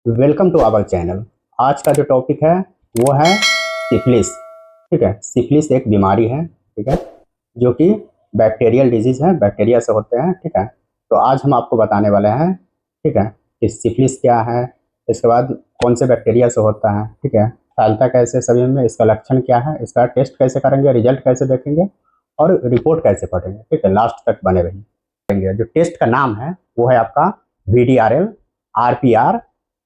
Welcome to our channel. आज का जो टॉपिक है वो है सिफिलिस। ठीक है, सिफिलिस एक बीमारी है, ठीक है, जो कि बैक्टीरियल डिजीज है, बैक्टीरिया से होते हैं। ठीक है, तो आज हम आपको बताने वाले हैं, ठीक है, कि सिफिलिस क्या है, इसके बाद कौन से बैक्टीरिया से होता है, ठीक है, फैलता कैसे सभी में, इसका लक्षण क्या है, इसका टेस्ट कैसे करेंगे, रिजल्ट कैसे देखेंगे और रिपोर्ट कैसे पढ़ेंगे। ठीक है, लास्ट तक बने रहिए। जो टेस्ट का नाम है वो है आपका VDRL, RPR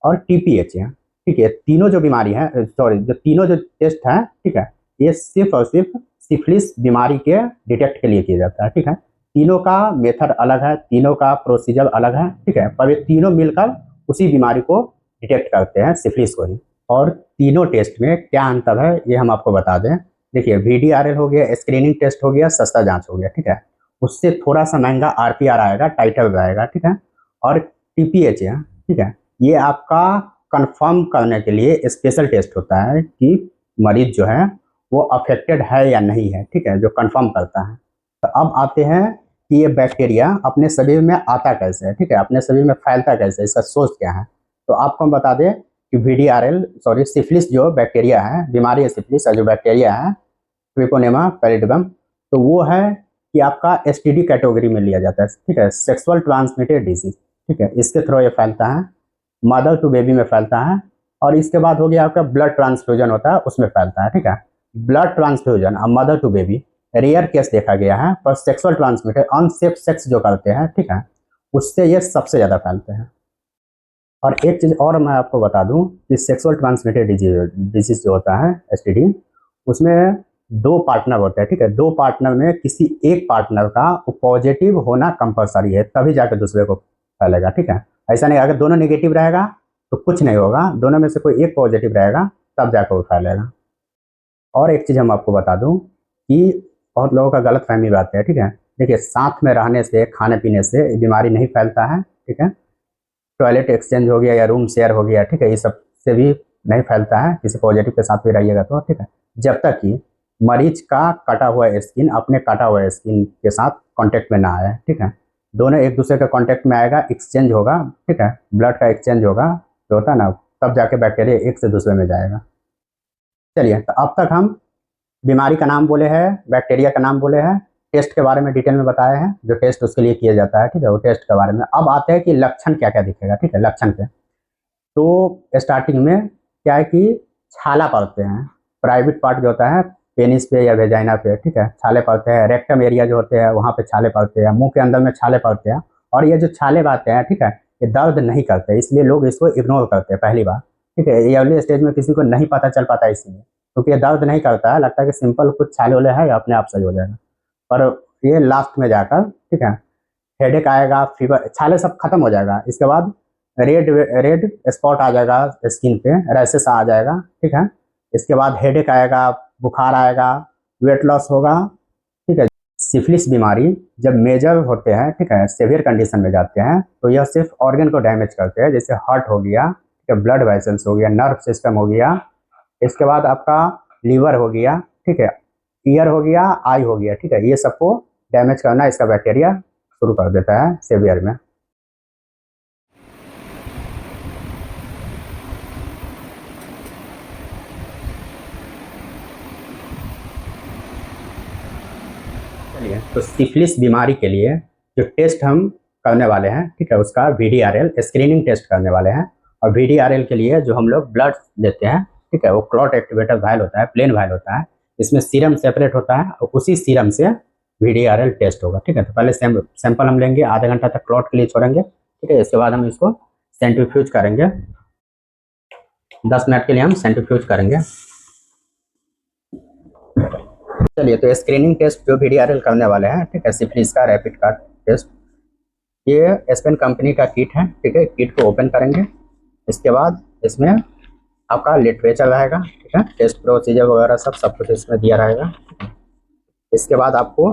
और TPH है। ठीक है, तीनों जो बीमारी है, सॉरी, जो तीनों जो टेस्ट है, ठीक है, ये सिर्फ और सिर्फ सिफिलिस बीमारी के डिटेक्ट के लिए किया जाता है। ठीक है, तीनों का मेथड अलग है, तीनों का प्रोसीजर अलग है। ठीक है, पर ये तीनों मिलकर उसी बीमारी को डिटेक्ट करते हैं, सिफिलिस को ही। और तीनों टेस्ट में क्या अंतर है ये हम आपको बता दें। देखिए, VDRL हो गया, स्क्रीनिंग टेस्ट हो गया, सस्ता जांच हो गया। ठीक है, उससे थोड़ा सा महंगा RPR आएगा, टाइटल आएगा। ठीक है, और TPH है, ठीक है, ये आपका कंफर्म करने के लिए स्पेशल टेस्ट होता है कि मरीज जो है वो अफेक्टेड है या नहीं है। ठीक है, जो कंफर्म करता है। तो अब आते हैं कि ये बैक्टीरिया अपने शरीर में आता कैसे है, ठीक है, अपने शरीर में फैलता कैसे है, इसका सोर्स क्या है। तो आपको हम बता दें कि VDRL, सॉरी, सिफिलिस जो बैक्टीरिया है, बीमारी है सिफिलिस, जो बैक्टीरिया है ट्रिपोनेमा पैलिडियम, तो वो है कि आपका STD कैटेगरी में लिया जाता है। ठीक है, सेक्सुअल ट्रांसमिटेड डिजीज। ठीक है, इसके थ्रू ये फैलता है, मदर टू बेबी में फैलता है। और इसके बाद हो गया आपका ब्लड ट्रांसफ्यूजन होता है, उसमें फैलता है। ठीक है, ब्लड ट्रांसफ्यूजन और mother to baby rare case देखा गया है, पर सेक्सुअल ट्रांसमिटेड अनसेफ सेक्स जो करते हैं, ठीक है, उससे ये सबसे ज़्यादा फैलते हैं। और एक चीज़ और मैं आपको बता दूं कि सेक्सुअल ट्रांसमिटेड डिजीज जो होता है STD, उसमें दो पार्टनर होते हैं। ठीक है, दो पार्टनर में किसी एक पार्टनर का पॉजिटिव होना कंपलसरी है, तभी जाकर दूसरे को फैलेगा। ठीक है, ऐसा नहीं अगर दोनों नेगेटिव रहेगा तो कुछ नहीं होगा, दोनों में से कोई एक पॉजिटिव रहेगा तब जाकर वो फैलेगा। और एक चीज़ हम आपको बता दूं कि बहुत लोगों का गलत फहमी बात है। ठीक है, देखिए, साथ में रहने से, खाने पीने से बीमारी नहीं फैलता है। ठीक है, टॉयलेट एक्सचेंज हो गया या रूम शेयर हो गया, ठीक है, ये सब से भी नहीं फैलता है, किसी पॉजिटिव के साथ भी रहिएगा तो। ठीक है, जब तक कि मरीज का कटा हुआ स्किन अपने कटा हुआ स्किन के साथ कांटेक्ट में ना आए। ठीक है, दोनों एक दूसरे के कांटेक्ट में आएगा, एक्सचेंज होगा, ठीक है, ब्लड का एक्सचेंज होगा, जो होता है ना, तब जाके बैक्टीरिया एक से दूसरे में जाएगा। चलिए, तो अब तक हम बीमारी का नाम बोले हैं, बैक्टीरिया का नाम बोले हैं, टेस्ट के बारे में डिटेल में बताए हैं, जो टेस्ट उसके लिए किया जाता है। ठीक है, वो टेस्ट के बारे में अब आते हैं कि लक्षण क्या क्या दिखेगा। ठीक है, लक्षण पे तो स्टार्टिंग में क्या है कि छाला पड़ते हैं, प्राइवेट पार्ट जो होता है पेनिस पे या वेजाइना पे, ठीक है, छाले पड़ते हैं। रेक्टम एरिया जो होते हैं वहाँ पे छाले पड़ते हैं, मुंह के अंदर में छाले पड़ते हैं। और ये जो छाले आते हैं, ठीक है, ये दर्द नहीं करते, इसलिए लोग इसको इग्नोर करते हैं पहली बार। ठीक है, ये अर्ली स्टेज में किसी को नहीं पता चल पाता इसलिए, क्योंकि ये दर्द नहीं करता है, लगता है कि सिंपल कुछ छाले वाले है, अपने आप सही हो जाएगा। पर ये लास्ट में जाकर, ठीक है, हेडेक आएगा, फीवर, छाले सब खत्म हो जाएगा। इसके बाद रेड रेड स्पॉट आ जाएगा स्किन पे, रैसेस आ जाएगा। ठीक है, इसके बाद हेडेक आएगा, बुखार आएगा, वेट लॉस होगा। ठीक है, सिफिलिस बीमारी जब मेजर होते हैं, ठीक है, सेवियर कंडीशन में जाते हैं, तो यह सिर्फ ऑर्गन को डैमेज करते हैं, जैसे हार्ट हो गया, ठीक है, ब्लड वेसल्स हो गया, नर्व सिस्टम हो गया, इसके बाद आपका लीवर हो गया, ठीक है, ईयर हो गया, आई हो गया। ठीक है, ये सबको डैमेज करना इसका बैक्टीरिया शुरू कर देता है सेवियर में। चलिए, तो सिफिलिस बीमारी के लिए जो टेस्ट हम करने वाले हैं, ठीक है, उसका VDRL स्क्रीनिंग टेस्ट करने वाले हैं। और VDRL के लिए जो हम लोग ब्लड देते हैं, ठीक है, वो क्लॉट एक्टिवेटर वायल होता है, प्लेन वायल होता है, इसमें सीरम सेपरेट होता है और उसी सीरम से VDRL टेस्ट होगा। ठीक है, तो पहले सैंपल हम लेंगे, आधा घंटा तक क्लॉट के लिए छोड़ेंगे। ठीक है, इसके बाद हम इसको सेंट्रीफ्यूज करेंगे, 10 मिनट के लिए हम सेंट्रीफ्यूज करेंगे। चलिए, तो स्क्रीनिंग टेस्ट जो VDRL करने वाले हैं, ठीक है, सिफिलिस का रैपिड का टेस्ट, ये एस्पेन कंपनी का किट है। ठीक है, किट को ओपन करेंगे, इसके बाद इसमें आपका लिटरेचर रहेगा, ठीक है, टेस्ट प्रोसीजर वगैरह सब कुछ इसमें दिया रहेगा। इसके बाद आपको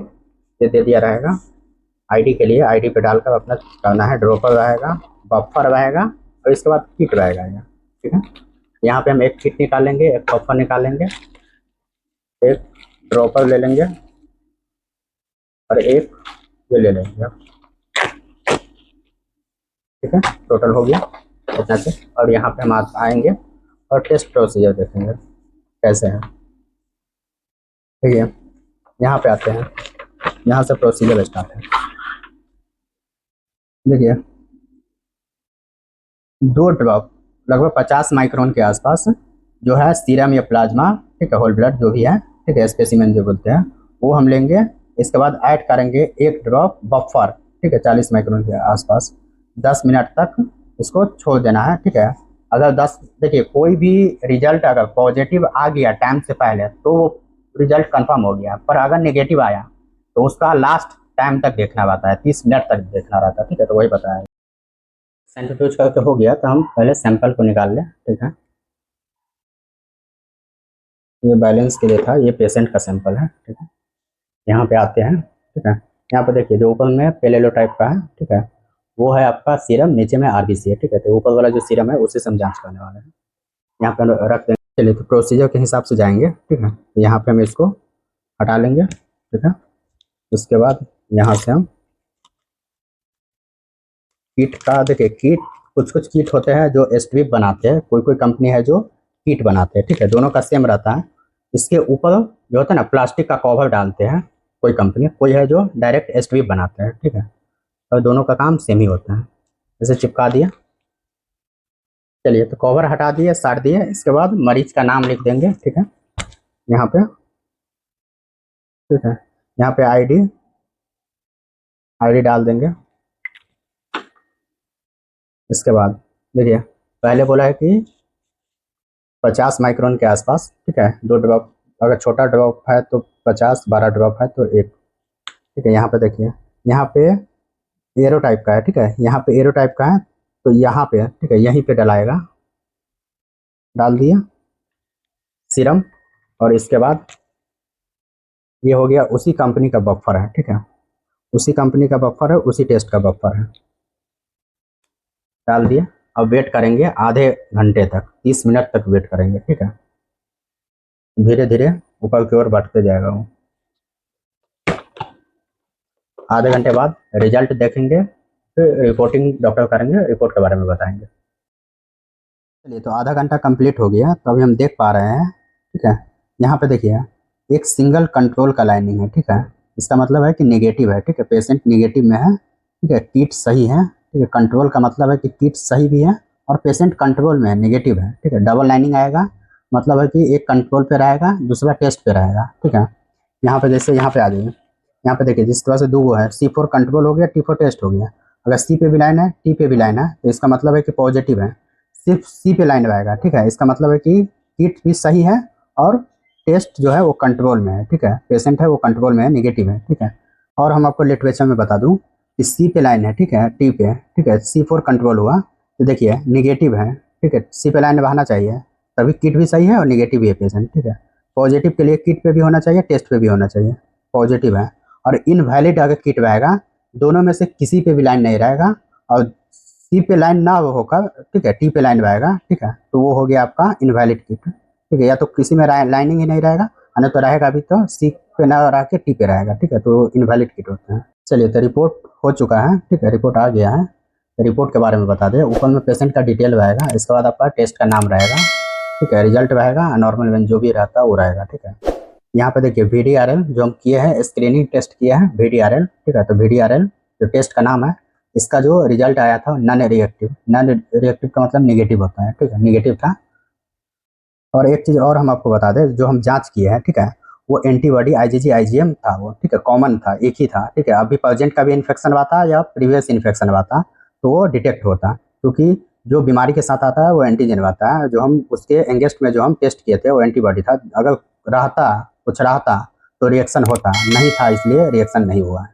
ये दे दिया रहेगा ID के लिए, ID पे डालकर अपना करना है। ड्रॉपर रहेगा, बफर रहेगा और इसके बाद किट रहेगा यहाँ। ठीक है, यहाँ पे हम एक किट निकालेंगे, एक बफर निकालेंगे, एक ड्रॉपर ले लेंगे और एक ये ले लेंगे। ठीक है, टोटल हो गया। इतना से। और यहाँ पे हम आएंगे और टेस्ट प्रोसीजर देखेंगे कैसे है। ठीक है, यहाँ पे आते हैं, यहाँ से प्रोसीजर स्टार्ट है। देखिए 2 ड्रॉप लगभग 50 माइक्रोन के आसपास जो है सीरम या प्लाज्मा, ठीक है, होल ब्लड जो भी है, ठीक है, स्पेसिमेन जो बोलते हैं, वो हम लेंगे। इसके बाद ऐड करेंगे 1 ड्रॉप बफर, ठीक है, 40 माइक्रोन के आसपास। 10 मिनट तक इसको छोड़ देना है। ठीक है, अगर 10, देखिए कोई भी रिजल्ट अगर पॉजिटिव आ गया टाइम से पहले तो वो रिजल्ट कंफर्म हो गया, पर अगर नेगेटिव आया तो उसका लास्ट टाइम तक देखना रहता है, 30 मिनट तक देखना रहता है। ठीक है, तो वही बताया। सेंट्रीफ्यूज करके हो गया तो हम पहले सैंपल को निकाल लें। ठीक है, ये बैलेंस के लिए था, ये पेशेंट का सैंपल है। ठीक है, यहाँ पे आते हैं। ठीक है, यहाँ पे देखिए जो ऊपर में पेलेलो टाइप का है, ठीक है, वो है आपका सीरम, नीचे में आरबीसी है। ठीक है, तो ऊपर वाला जो सीरम है उसी से हम जांच करने वाले हैं। यहाँ पे रख देंगे। चलिए तो प्रोसीजर के हिसाब से जाएंगे। ठीक है, तो यहाँ पे हम इसको हटा लेंगे। ठीक है, उसके बाद यहाँ से हम किट का, देखिए किट कुछ कुछ किट होते हैं जो स्ट्रिप बनाते हैं, कोई कोई कंपनी है जो किट बनाते हैं। ठीक है, दोनों का सेम रहता है। इसके ऊपर जो होता है ना प्लास्टिक का कवर डालते हैं कोई कंपनी, कोई है जो डायरेक्ट स्ट्रिप बनाते हैं। ठीक है, और दोनों का काम सेम ही होता है। जैसे चिपका दिया। चलिए तो कवर हटा दिए, साट दिए। इसके बाद मरीज का नाम लिख देंगे। ठीक है, यहाँ पे, ठीक है, यहाँ पे आईडी डाल देंगे। इसके बाद देखिए पहले बोला है कि 50 माइक्रोन के आसपास। ठीक है, 2 ड्रॉप, अगर छोटा ड्रॉप है तो 50, 12 ड्रॉप है तो 1। ठीक है, यहाँ पे देखिए, यहाँ पे एरो टाइप का है। ठीक है, यहाँ पे एरो टाइप का है तो यहाँ पे, ठीक है, यहीं पे डलाएगा। डाल दिया सीरम, और इसके बाद ये हो गया उसी कंपनी का बफर है। ठीक है, उसी कंपनी का बफर है, उसी टेस्ट का बफर है। डाल दिया। अब वेट करेंगे आधे घंटे तक, 30 मिनट तक वेट करेंगे। ठीक है, धीरे धीरे ऊपर की ओर बढ़ते जाएगा वो। आधे घंटे बाद रिजल्ट देखेंगे, फिर रिपोर्टिंग डॉक्टर करेंगे, रिपोर्ट के बारे में बताएंगे। चलिए तो आधा घंटा कंप्लीट हो गया, तो अभी हम देख पा रहे हैं। ठीक है, यहाँ पे देखिए एक सिंगल कंट्रोल का लाइनिंग है। ठीक है, इसका मतलब है कि नेगेटिव है। ठीक है, पेशेंट नेगेटिव में है। ठीक है, किट सही है। ठीक है, कंट्रोल का मतलब है कि किट सही भी है और पेशेंट कंट्रोल में है, नेगेटिव है। ठीक है, डबल लाइनिंग आएगा, मतलब है कि एक कंट्रोल पे रहेगा, दूसरा टेस्ट पे रहेगा। ठीक है, यहाँ पे जैसे यहाँ पे आ जाइए, यहाँ पे देखिए जिस तरह से 2 है, C4 कंट्रोल हो गया, T4 टेस्ट हो गया। अगर C पे भी लाइन है, T पे भी लाइन है, तो इसका मतलब है कि पॉजिटिव है। सिर्फ C पे लाइन रहेगा। ठीक है, इसका मतलब है कि किट भी सही है और टेस्ट जो है वो कंट्रोल में है। ठीक है, पेशेंट है वो कंट्रोल में है, नेगेटिव है। ठीक है, और हम आपको लिटरेचर में बता दूं कि C पे लाइन है, ठीक है, T पे, ठीक है, C4 कंट्रोल हुआ तो देखिए नेगेटिव है। ठीक है, C पे लाइन बहाना चाहिए, तभी किट भी सही है और नेगेटिव भी है पेशेंट। ठीक है, पॉजिटिव के लिए किट पे भी होना चाहिए, टेस्ट पे भी होना चाहिए, पॉजिटिव है। और इनवैलिड अगर किट रहेगा, दोनों में से किसी पे भी लाइन नहीं रहेगा, और सी पे लाइन ना होकर, ठीक है, टी पे लाइन रहेगा। ठीक है, तो वो हो गया आपका इनवैलिड किट। ठीक है, या तो किसी में लाइनिंग ही नहीं रहेगा, नहीं तो रहेगा भी तो सी पे ना रह के टी पे रहेगा। ठीक है, तो इनवैलिड किट होते हैं। चलिए तो रिपोर्ट हो चुका है। ठीक है, रिपोर्ट आ गया है। रिपोर्ट के बारे में बता दें, ऊपर में पेशेंट का डिटेल रहेगा, इसके बाद आपका टेस्ट का नाम रहेगा। ठीक है, रिजल्ट रहेगा, नॉर्मल वेन जो भी रहता है वो रहेगा। ठीक है, यहाँ पे देखिए VDRL जो हम किए हैं, स्क्रीनिंग टेस्ट किया है VDRL। ठीक है, तो VDRL जो टेस्ट का नाम है, इसका जो रिजल्ट आया था नॉन रिएक्टिव। नॉन रिएक्टिव का मतलब नेगेटिव होता है। ठीक है, नेगेटिव था। और एक चीज़ और हम आपको बता दें, जो हम जांच किए हैं, ठीक है, वो एंटीबॉडी IgG IgM था वो। ठीक है, कॉमन था, एक ही था। ठीक है, अभी प्रेजेंट का भी इन्फेक्शन हुआ था या प्रीवियस इन्फेक्शन हुआ था तो वो डिटेक्ट होता, क्योंकि जो बीमारी के साथ आता है वो एंटीजन आता है। जो हम उसके एंगेस्ट में जो हम टेस्ट किए थे वो एंटीबॉडी था। अगर रहता, कुछ रहता तो रिएक्शन होता, नहीं था, इसलिए रिएक्शन नहीं हुआ है।